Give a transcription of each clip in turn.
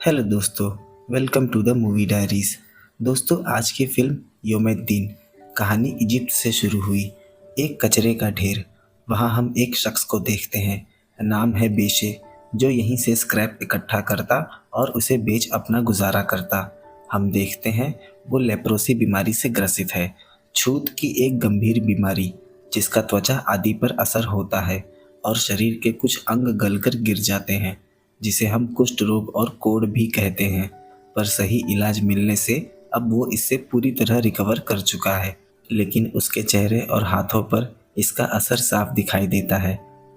Hello दोस्तों, welcome to the movie diaries. दोस्तों, आज की फिल्म यौमुद्दीन। कहानी इजिप्ट से शुरू हुई। एक कचरे का ढेर। वहाँ हम एक शख्स को देखते हैं, नाम है बेशे, जो यहीं से स्क्रैप इकट्ठा करता और उसे बेच अपना गुजारा करता। हम देखते हैं वो लेप्रोसी बीमारी से ग्रसित है, छूत की एक गंभीर बीमारी जिसका त्वचा आदि पर असर होता है और शरीर के कुछ अंग गलकर गिर जाते हैं, जिसे हम कुष्ठ रोग और कोढ़ भी कहते हैं। पर सही इलाज मिलने से अब वो इससे पूरी तरह रिकवर कर चुका है, लेकिन उसके चेहरे और हाथों पर इसका असर साफ दिखाई देता है।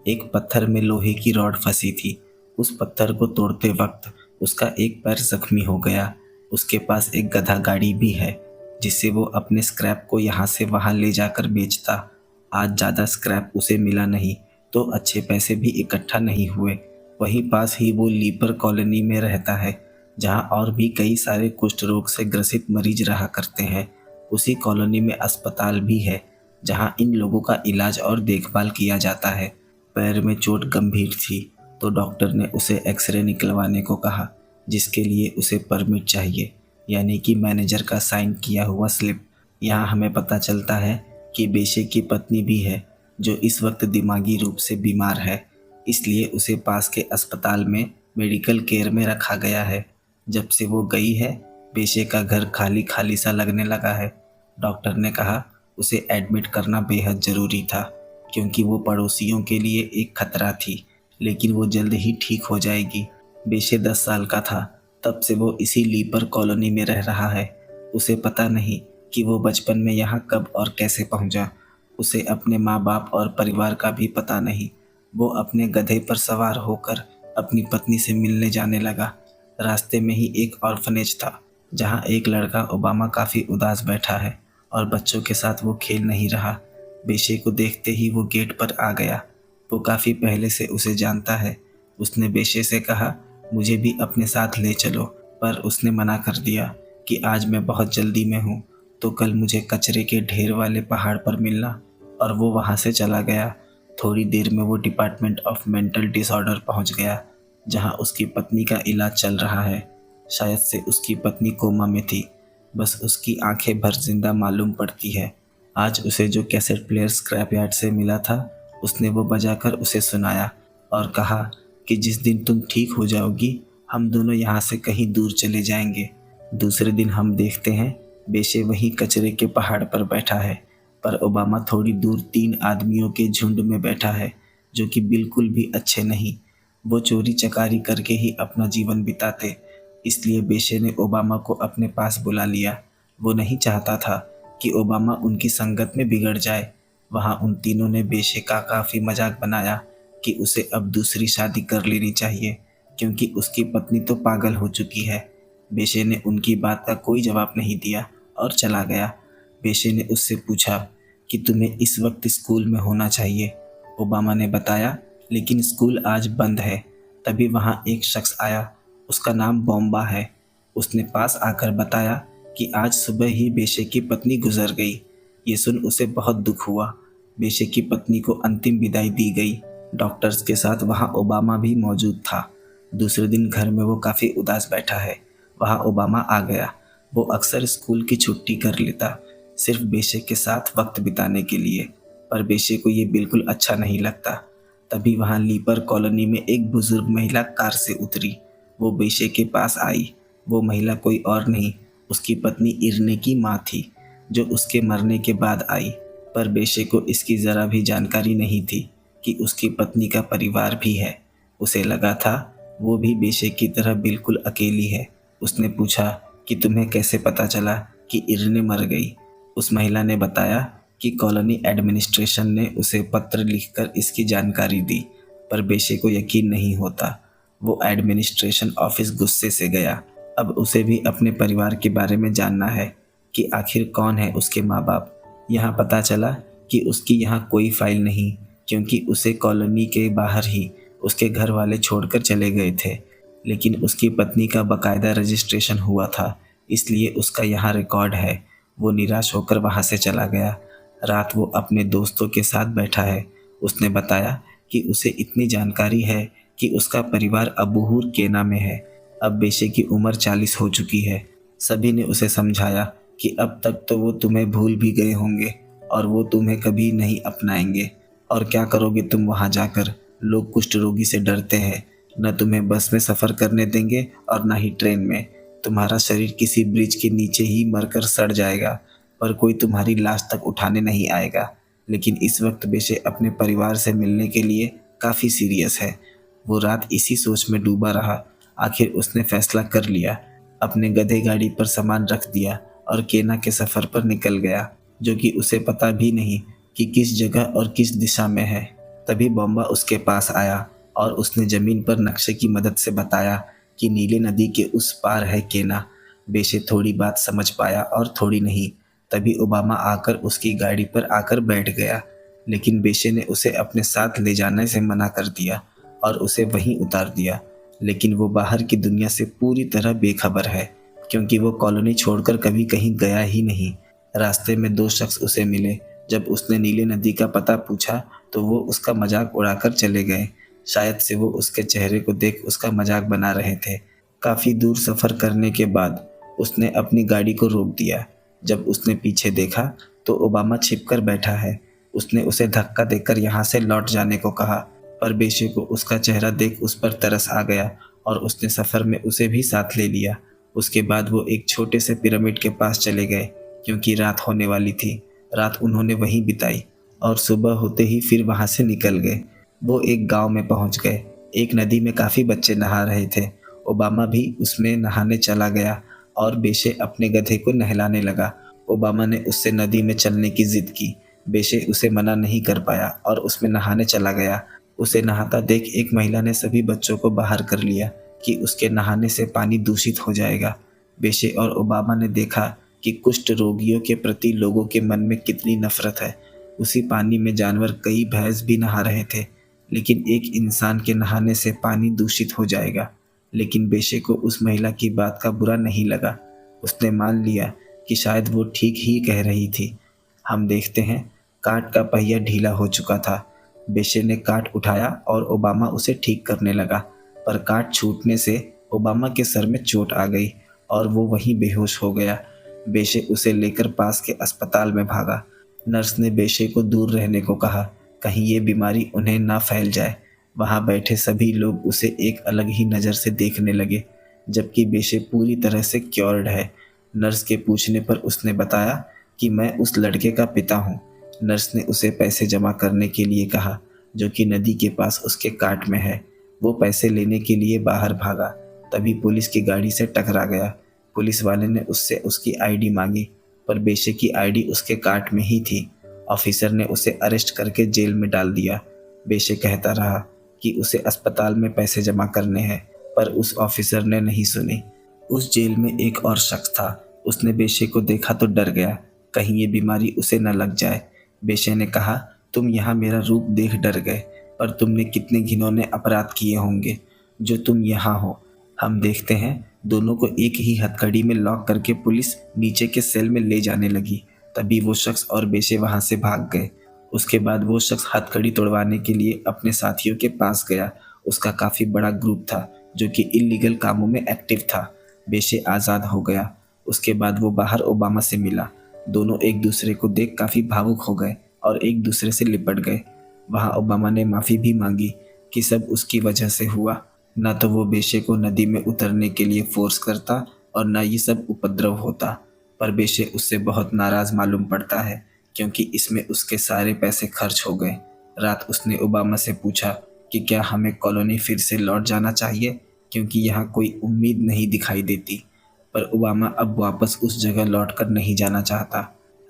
एक पत्थर में लोहे की रॉड फंसी थी। उस पत्थर को तोड़ते वक्त उसका एक पैर जख्मी हो गया। उसके पास एक गधा गाड़ी भी है, जिससे वो अपने स्क्रैप को यहाँ से वहाँ ले जाकर बेचता। आज ज़्यादा स्क्रैप उसे मिला नहीं, तो अच्छे पैसे भी इकट्ठा नहीं हुए। वहीं पास ही वो लीपर कॉलोनी में रहता है, जहां और भी कई सारे कुष्ठ रोग से ग्रसित मरीज रहा करते हैं। उसी कॉलोनी में अस्पताल भी है, जहां इन लोगों का इलाज और देखभाल किया जाता है। पैर में चोट गंभीर थी, तो डॉक्टर ने उसे एक्सरे निकलवाने को कहा, जिसके लिए उसे परमिट चाहिए, यानी कि मैनेजर का साइन किया हुआ स्लिप। यहाँ हमें पता चलता है कि बेशे की पत्नी भी है, जो इस वक्त दिमागी रूप से बीमार है, इसलिए उसे पास के अस्पताल में मेडिकल केयर में रखा गया है। जब से वो गई है, बेशे का घर खाली खाली सा लगने लगा है। डॉक्टर ने कहा उसे एडमिट करना बेहद ज़रूरी था, क्योंकि वो पड़ोसियों के लिए एक खतरा थी, लेकिन वो जल्द ही ठीक हो जाएगी। बेशे 10 साल का था, तब से वो इसी लीपर कॉलोनी में रह रहा है। उसे पता नहीं कि वो बचपन में यहाँ कब और कैसे पहुँचा। उसे अपने माँ बाप और परिवार का भी पता नहीं। वो अपने गधे पर सवार होकर अपनी पत्नी से मिलने जाने लगा। रास्ते में ही एक ऑर्फनेज था, जहाँ एक लड़का ओबामा काफ़ी उदास बैठा है और बच्चों के साथ वो खेल नहीं रहा। बेशे को देखते ही वो गेट पर आ गया। वो काफ़ी पहले से उसे जानता है। उसने बेशे से कहा, मुझे भी अपने साथ ले चलो, पर उसने मना कर दिया कि आज मैं बहुत जल्दी में हूँ, तो कल मुझे कचरे के ढेर वाले पहाड़ पर मिलना। और वो वहाँ से चला गया। थोड़ी देर में वो डिपार्टमेंट ऑफ मेंटल डिसऑर्डर पहुंच गया, जहां उसकी पत्नी का इलाज चल रहा है। शायद से उसकी पत्नी कोमा में थी, बस उसकी आंखें भर जिंदा मालूम पड़ती है। आज उसे जो कैसेट प्लेयर स्क्रैप यार्ड से मिला था, उसने वो बजाकर उसे सुनाया और कहा कि जिस दिन तुम ठीक हो जाओगी, हम दोनों यहाँ से कहीं दूर चले जाएंगे। दूसरे दिन हम देखते हैं बेशे वहीं कचरे के पहाड़ पर बैठा है, पर ओबामा थोड़ी दूर 3 आदमियों के झुंड में बैठा है, जो कि बिल्कुल भी अच्छे नहीं। वो चोरी चकारी करके ही अपना जीवन बिताते, इसलिए बेशे ने ओबामा को अपने पास बुला लिया। वो नहीं चाहता था कि ओबामा उनकी संगत में बिगड़ जाए। वहाँ उन तीनों ने बेशे का काफ़ी मजाक बनाया कि उसे अब दूसरी शादी कर लेनी चाहिए, क्योंकि उसकी पत्नी तो पागल हो चुकी है। बेशे ने उनकी बात का कोई जवाब नहीं दिया और चला गया। बेशे ने उससे पूछा कि तुम्हें इस वक्त स्कूल में होना चाहिए। ओबामा ने बताया, लेकिन स्कूल आज बंद है। तभी वहाँ एक शख्स आया, उसका नाम बॉम्बा है। उसने पास आकर बताया कि आज सुबह ही बेशे की पत्नी गुजर गई। ये सुन उसे बहुत दुख हुआ। बेशे की पत्नी को अंतिम विदाई दी गई। डॉक्टर्स के साथ वहाँ ओबामा भी मौजूद था। दूसरे दिन घर में वो काफ़ी उदास बैठा है। वहाँ ओबामा आ गया। वो अक्सर स्कूल की छुट्टी कर लेता, सिर्फ बेशे के साथ वक्त बिताने के लिए, पर बेशे को ये बिल्कुल अच्छा नहीं लगता। तभी वहाँ लीपर कॉलोनी में एक बुजुर्ग महिला कार से उतरी। वो बेशे के पास आई। वो महिला कोई और नहीं, उसकी पत्नी इरने की माँ थी, जो उसके मरने के बाद आई। पर बेशे को इसकी ज़रा भी जानकारी नहीं थी कि उसकी पत्नी का परिवार भी है। उसे लगा था वो भी बेशे की तरह बिल्कुल अकेली है। उसने पूछा कि तुम्हें कैसे पता चला कि इरने मर गई। उस महिला ने बताया कि कॉलोनी एडमिनिस्ट्रेशन ने उसे पत्र लिखकर इसकी जानकारी दी, पर बेशे को यकीन नहीं होता। वो एडमिनिस्ट्रेशन ऑफिस गुस्से से गया। अब उसे भी अपने परिवार के बारे में जानना है कि आखिर कौन है उसके माँ बाप। यहाँ पता चला कि उसकी यहाँ कोई फाइल नहीं, क्योंकि उसे कॉलोनी के बाहर ही उसके घर वाले छोड़कर चले गए थे। लेकिन उसकी पत्नी का बाकायदा रजिस्ट्रेशन हुआ था, इसलिए उसका यहाँ रिकॉर्ड है। वो निराश होकर वहाँ से चला गया। रात वो अपने दोस्तों के साथ बैठा है। उसने बताया कि उसे इतनी जानकारी है कि उसका परिवार अबूहर केना में है। अब बेशे की उम्र 40 हो चुकी है। सभी ने उसे समझाया कि अब तक तो वो तुम्हें भूल भी गए होंगे और वो तुम्हें कभी नहीं अपनाएंगे। और क्या करोगे तुम वहाँ जाकर? लोग कुष्ठ रोगी से डरते हैं, न तुम्हें बस में सफ़र करने देंगे और न ही ट्रेन में। तुम्हारा शरीर किसी ब्रिज के नीचे ही मरकर सड़ जाएगा, पर कोई तुम्हारी लाश तक उठाने नहीं आएगा। लेकिन इस वक्त बेशे अपने परिवार से मिलने के लिए काफ़ी सीरियस है। वो रात इसी सोच में डूबा रहा। आखिर उसने फैसला कर लिया। अपने गधे गाड़ी पर सामान रख दिया और केना के सफ़र पर निकल गया, जो कि उसे पता भी नहीं कि किस जगह और किस दिशा में है। तभी बॉम्बा उसके पास आया और उसने ज़मीन पर नक्शे की मदद से बताया कि नीले नदी के उस पार है केना। बेशे थोड़ी बात समझ पाया और थोड़ी नहीं। तभी ओबामा आकर उसकी गाड़ी पर आकर बैठ गया, लेकिन बेशे ने उसे अपने साथ ले जाने से मना कर दिया और उसे वहीं उतार दिया। लेकिन वो बाहर की दुनिया से पूरी तरह बेखबर है, क्योंकि वो कॉलोनी छोड़कर कभी कहीं गया ही नहीं। रास्ते में दो शख्स उसे मिले। जब उसने नीले नदी का पता पूछा तो वो उसका मजाक उड़ाकर चले गए। शायद से वो उसके चेहरे को देख उसका मजाक बना रहे थे। काफ़ी दूर सफ़र करने के बाद उसने अपनी गाड़ी को रोक दिया। जब उसने पीछे देखा तो ओबामा छिपकर बैठा है। उसने उसे धक्का देकर यहाँ से लौट जाने को कहा, पर बेशे को उसका चेहरा देख उस पर तरस आ गया और उसने सफ़र में उसे भी साथ ले लिया। उसके बाद वो एक छोटे से पिरामिड के पास चले गए, क्योंकि रात होने वाली थी। रात उन्होंने वहीं बिताई और सुबह होते ही फिर वहाँ से निकल गए। वो एक गांव में पहुँच गए। एक नदी में काफ़ी बच्चे नहा रहे थे। ओबामा भी उसमें नहाने चला गया और बेशे अपने गधे को नहलाने लगा। ओबामा ने उससे नदी में चलने की जिद की। बेशे उसे मना नहीं कर पाया और उसमें नहाने चला गया। उसे नहाता देख एक महिला ने सभी बच्चों को बाहर कर लिया कि उसके नहाने से पानी दूषित हो जाएगा। बेशे और ओबामा ने देखा कि कुष्ठ रोगियों के प्रति लोगों के मन में कितनी नफरत है। उसी पानी में जानवर कई भैंस भी नहा रहे थे, लेकिन एक इंसान के नहाने से पानी दूषित हो जाएगा। लेकिन बेशे को उस महिला की बात का बुरा नहीं लगा। उसने मान लिया कि शायद वो ठीक ही कह रही थी। हम देखते हैं कार्ट का पहिया ढीला हो चुका था। बेशे ने कार्ट उठाया और ओबामा उसे ठीक करने लगा, पर कार्ट छूटने से ओबामा के सर में चोट आ गई और वो वहीं बेहोश हो गया। बेशे उसे लेकर पास के अस्पताल में भागा। नर्स ने बेशे को दूर रहने को कहा, कहीं ये बीमारी उन्हें ना फैल जाए। वहाँ बैठे सभी लोग उसे एक अलग ही नज़र से देखने लगे, जबकि बेशे पूरी तरह से क्योर्ड है। नर्स के पूछने पर उसने बताया कि मैं उस लड़के का पिता हूँ। नर्स ने उसे पैसे जमा करने के लिए कहा, जो कि नदी के पास उसके कार्ट में है। वो पैसे लेने के लिए बाहर भागा। तभी पुलिस की गाड़ी से टकरा गया। पुलिस वाले ने उससे उसकी आईडी मांगी, पर बेशे की आईडी उसके कार्ट में ही थी। ऑफिसर ने उसे अरेस्ट करके जेल में डाल दिया। बेशे कहता रहा कि उसे अस्पताल में पैसे जमा करने हैं, पर उस ऑफिसर ने नहीं सुनी। उस जेल में एक और शख्स था। उसने बेशे को देखा तो डर गया, कहीं ये बीमारी उसे न लग जाए। बेशे ने कहा, तुम यहाँ मेरा रूप देख डर गए, पर तुमने कितने घिनौने अपराध किए होंगे जो तुम यहाँ हो। हम देखते हैं दोनों को एक ही हथकड़ी में लॉक करके पुलिस नीचे के सेल में ले जाने लगी। तभी वो शख्स और बेशे वहाँ से भाग गए। उसके बाद वो शख्स हथकड़ी तोड़वाने के लिए अपने साथियों के पास गया। उसका काफ़ी बड़ा ग्रुप था जो कि इल्लीगल कामों में एक्टिव था। बेशे आज़ाद हो गया। उसके बाद वो बाहर ओबामा से मिला। दोनों एक दूसरे को देख काफ़ी भावुक हो गए और एक दूसरे से लिपट गए। वहाँ ओबामा ने माफ़ी भी मांगी कि सब उसकी वजह से हुआ। ना तो वो बेशे को नदी में उतरने के लिए फोर्स करता और ना ये सब उपद्रव होता, पर बेशे उससे बहुत नाराज़ मालूम पड़ता है, क्योंकि इसमें उसके सारे पैसे खर्च हो गए। रात उसने ओबामा से पूछा कि क्या हमें कॉलोनी फिर से लौट जाना चाहिए, क्योंकि यहाँ कोई उम्मीद नहीं दिखाई देती। पर ओबामा अब वापस उस जगह लौटकर नहीं जाना चाहता।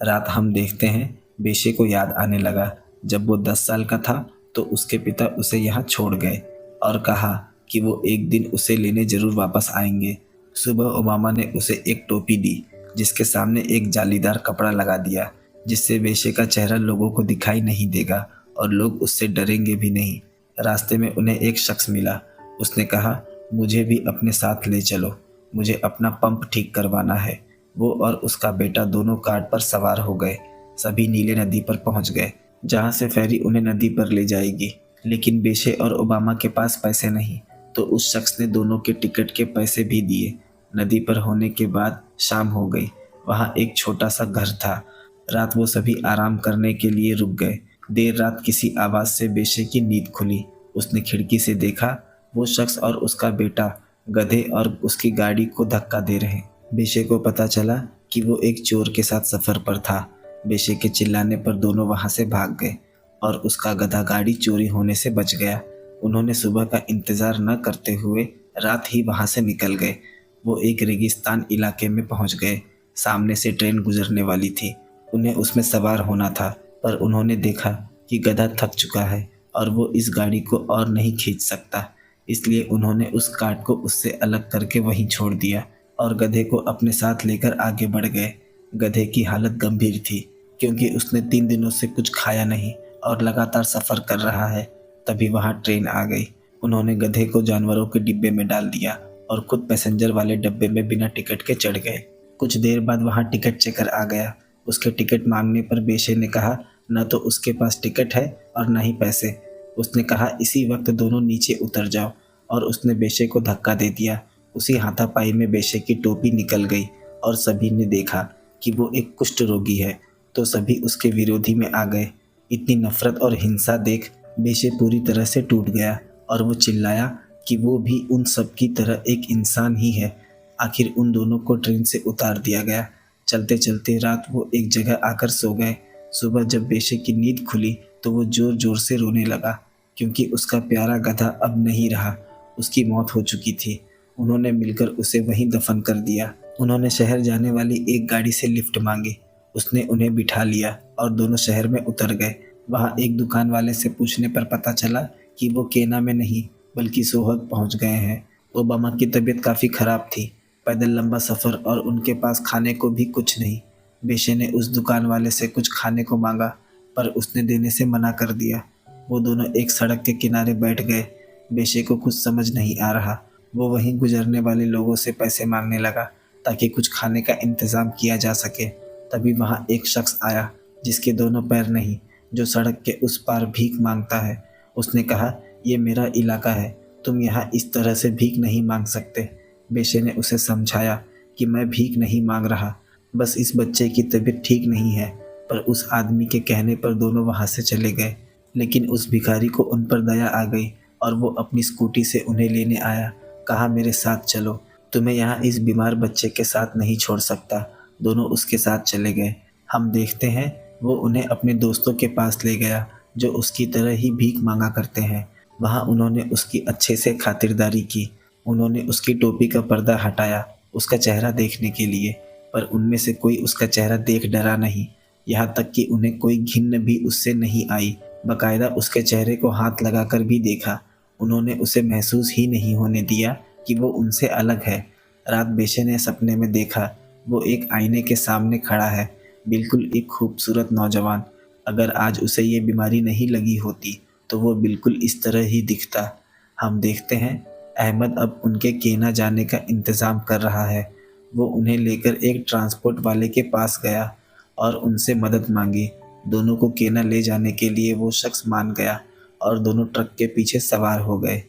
रात हम देखते हैं बेशे को याद आने लगा, जब वो 10 साल का था तो उसके पिता उसे यहाँ छोड़ गए और कहा कि वो एक दिन उसे लेने ज़रूर वापस आएंगे। सुबह ओबामा ने उसे एक टोपी दी, जिसके सामने एक जालीदार कपड़ा लगा दिया, जिससे बेशे का चेहरा लोगों को दिखाई नहीं देगा और लोग उससे डरेंगे भी नहीं। रास्ते में उन्हें एक शख्स मिला। उसने कहा, मुझे भी अपने साथ ले चलो, मुझे अपना पंप ठीक करवाना है। वो और उसका बेटा दोनों कार्ट पर सवार हो गए। सभी नीले नदी पर पहुंच गए, जहां से फेरी उन्हें नदी पर ले जाएगी। लेकिन बेशे और ओबामा के पास पैसे नहीं। तो उस शख्स ने दोनों के टिकट के पैसे भी दिए। नदी पर होने के बाद शाम हो गई। वहाँ एक छोटा सा घर था। रात वो सभी आराम करने के लिए रुक गए। देर रात किसी आवाज़ से बेशे की नींद खुली। उसने खिड़की से देखा, वो शख्स और उसका बेटा गधे और उसकी गाड़ी को धक्का दे रहे। बेशे को पता चला कि वो एक चोर के साथ सफ़र पर था। बेशे के चिल्लाने पर दोनों वहाँ से भाग गए और उसका गधा गाड़ी चोरी होने से बच गया। उन्होंने सुबह का इंतज़ार न करते हुए रात ही वहाँ से निकल गए। वो एक रेगिस्तान इलाके में पहुँच गए। सामने से ट्रेन गुजरने वाली थी। उन्हें उसमें सवार होना था, पर उन्होंने देखा कि गधा थक चुका है और वो इस गाड़ी को और नहीं खींच सकता। इसलिए उन्होंने उस कार्ट को उससे अलग करके वहीं छोड़ दिया और गधे को अपने साथ लेकर आगे बढ़ गए। गधे की हालत गंभीर थी, क्योंकि उसने 3 दिनों से कुछ खाया नहीं और लगातार सफ़र कर रहा है। तभी वहाँ ट्रेन आ गई। उन्होंने गधे को जानवरों के डिब्बे में डाल दिया और खुद पैसेंजर वाले डब्बे में बिना टिकट के चढ़ गए। कुछ देर बाद वहाँ टिकट चेकर आ गया। उसके टिकट मांगने पर बेशे ने कहा, न तो उसके पास टिकट है और न ही पैसे। उसने कहा, इसी वक्त दोनों नीचे उतर जाओ, और उसने बेशे को धक्का दे दिया। उसी हाथापाई में बेशे की टोपी निकल गई और सभी ने देखा कि वो एक कुष्ठ रोगी है, तो सभी उसके विरोधी में आ गए। इतनी नफरत और हिंसा देख बेशे पूरी तरह से टूट गया और वो चिल्लाया कि वो भी उन सब की तरह एक इंसान ही है। आखिर उन दोनों को ट्रेन से उतार दिया गया। चलते चलते रात वो एक जगह आकर सो गए। सुबह जब बेशे की नींद खुली तो वो ज़ोर ज़ोर से रोने लगा, क्योंकि उसका प्यारा गधा अब नहीं रहा। उसकी मौत हो चुकी थी। उन्होंने मिलकर उसे वहीं दफन कर दिया। उन्होंने शहर जाने वाली एक गाड़ी से लिफ्ट मांगी। उसने उन्हें बिठा लिया और दोनों शहर में उतर गए। वहाँ एक दुकान वाले से पूछने पर पता चला कि वो केना में नहीं बल्कि सोहग पहुँच गए हैं। ओबामा की तबीयत काफ़ी ख़राब थी। पैदल लंबा सफ़र और उनके पास खाने को भी कुछ नहीं। बेशे ने उस दुकान वाले से कुछ खाने को मांगा, पर उसने देने से मना कर दिया। वो दोनों एक सड़क के किनारे बैठ गए। बेशे को कुछ समझ नहीं आ रहा। वो वहीं गुजरने वाले लोगों से पैसे मांगने लगा ताकि कुछ खाने का इंतज़ाम किया जा सके। तभी वहाँ एक शख्स आया जिसके दोनों पैर नहीं, जो सड़क के उस पार भीख मांगता है। उसने कहा, ये मेरा इलाका है, तुम यहाँ इस तरह से भीख नहीं मांग सकते। बेशे ने उसे समझाया कि मैं भीख नहीं मांग रहा, बस इस बच्चे की तबीयत ठीक नहीं है। पर उस आदमी के कहने पर दोनों वहाँ से चले गए। लेकिन उस भिखारी को उन पर दया आ गई और वो अपनी स्कूटी से उन्हें लेने आया। कहा, मेरे साथ चलो, तुम्हें यहाँ इस बीमार बच्चे के साथ नहीं छोड़ सकता। दोनों उसके साथ चले गए। हम देखते हैं वो उन्हें अपने दोस्तों के पास ले गया, जो उसकी तरह ही भीख मांगा करते हैं। वहाँ उन्होंने उसकी अच्छे से खातिरदारी की। उन्होंने उसकी टोपी का पर्दा हटाया उसका चेहरा देखने के लिए, पर उनमें से कोई उसका चेहरा देख डरा नहीं। यहाँ तक कि उन्हें कोई घिन्न भी उससे नहीं आई। बाकायदा उसके चेहरे को हाथ लगाकर भी देखा। उन्होंने उसे महसूस ही नहीं होने दिया कि वो उनसे अलग है। रात बेशे ने सपने में देखा, वो एक आईने के सामने खड़ा है, बिल्कुल एक खूबसूरत नौजवान। अगर आज उसे ये बीमारी नहीं लगी होती तो वो बिल्कुल इस तरह ही दिखता। हम देखते हैं अहमद अब उनके केना जाने का इंतज़ाम कर रहा है। वो उन्हें लेकर एक ट्रांसपोर्ट वाले के पास गया और उनसे मदद मांगी। दोनों को केना ले जाने के लिए वो शख्स मान गया और दोनों ट्रक के पीछे सवार हो गए।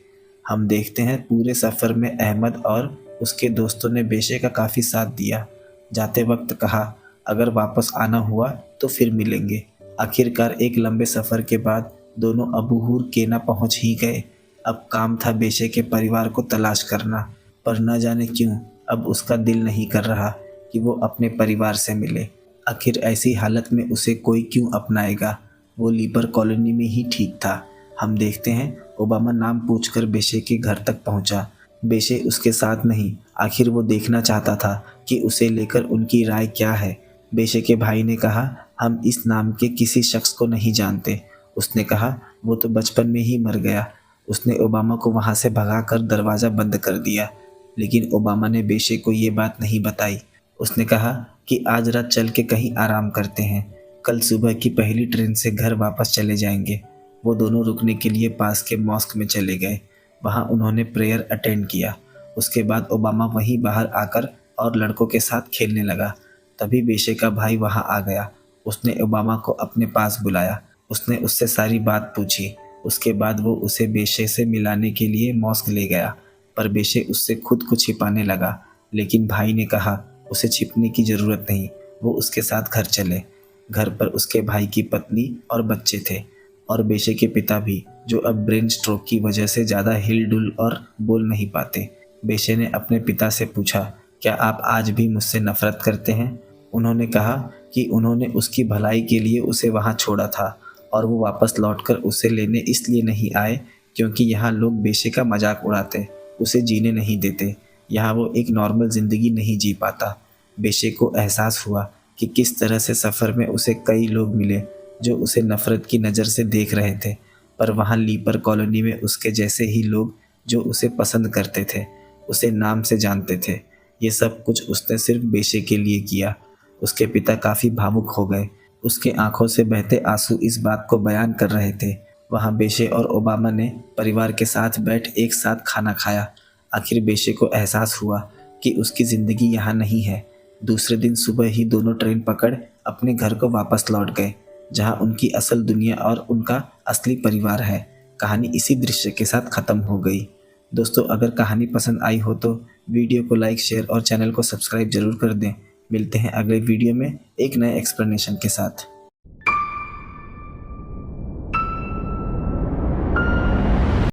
हम देखते हैं पूरे सफ़र में अहमद और उसके दोस्तों ने बेशे का काफ़ी साथ दिया। जाते वक्त कहा, अगर वापस आना हुआ तो फिर मिलेंगे। आखिरकार एक लंबे सफ़र के बाद दोनों अबूहूर केना पहुंच ही गए। अब काम था बेशे के परिवार को तलाश करना, पर न जाने क्यों अब उसका दिल नहीं कर रहा कि वो अपने परिवार से मिले। आखिर ऐसी हालत में उसे कोई क्यों अपनाएगा। वो लीपर कॉलोनी में ही ठीक था। हम देखते हैं ओबामा नाम पूछकर बेशे के घर तक पहुंचा। बेशे उसके साथ नहीं। आखिर वो देखना चाहता था कि उसे लेकर उनकी राय क्या है। बेशे के भाई ने कहा, हम इस नाम के किसी शख्स को नहीं जानते। उसने कहा, वो तो बचपन में ही मर गया। उसने ओबामा को वहाँ से भगाकर दरवाज़ा बंद कर दिया। लेकिन ओबामा ने बेशे को ये बात नहीं बताई। उसने कहा कि आज रात चल के कहीं आराम करते हैं, कल सुबह की पहली ट्रेन से घर वापस चले जाएंगे। वो दोनों रुकने के लिए पास के मॉस्क में चले गए। वहाँ उन्होंने प्रेयर अटेंड किया। उसके बाद ओबामा वहीं बाहर आकर और लड़कों के साथ खेलने लगा। तभी बेशे का भाई वहाँ आ गया। उसने ओबामा को अपने पास बुलाया। उसने उससे सारी बात पूछी। उसके बाद वो उसे बेशे से मिलाने के लिए मॉस्क ले गया, पर बेशे उससे खुद को छिपाने लगा। लेकिन भाई ने कहा उसे छिपने की ज़रूरत नहीं, वो उसके साथ घर चले। घर पर उसके भाई की पत्नी और बच्चे थे, और बेशे के पिता भी, जो अब ब्रेन स्ट्रोक की वजह से ज़्यादा हिल-डुल और बोल नहीं पाते। बेशे ने अपने पिता से पूछा, क्या आप आज भी मुझसे नफ़रत करते हैं? उन्होंने कहा कि उन्होंने उसकी भलाई के लिए उसे वहाँ छोड़ा था, और वो वापस लौटकर उसे लेने इसलिए नहीं आए क्योंकि यहाँ लोग बेशे का मजाक उड़ाते, उसे जीने नहीं देते। यहाँ वो एक नॉर्मल ज़िंदगी नहीं जी पाता। बेशे को एहसास हुआ कि किस तरह से सफ़र में उसे कई लोग मिले जो उसे नफ़रत की नज़र से देख रहे थे, पर वहाँ लीपर कॉलोनी में उसके जैसे ही लोग जो उसे पसंद करते थे, उसे नाम से जानते थे। ये सब कुछ उसने सिर्फ बेशे के लिए किया। उसके पिता काफ़ी भावुक हो गए। उसके आंखों से बहते आंसू इस बात को बयान कर रहे थे। वहाँ बेशे और ओबामा ने परिवार के साथ बैठ एक साथ खाना खाया। आखिर बेशे को एहसास हुआ कि उसकी ज़िंदगी यहाँ नहीं है। दूसरे दिन सुबह ही दोनों ट्रेन पकड़ अपने घर को वापस लौट गए, जहाँ उनकी असल दुनिया और उनका असली परिवार है। कहानी इसी दृश्य के साथ ख़त्म हो गई। दोस्तों, अगर कहानी पसंद आई हो तो वीडियो को लाइक, शेयर और चैनल को सब्सक्राइब ज़रूर कर दें। मिलते हैं अगले वीडियो में एक नए एक्सप्लेनेशन के साथ।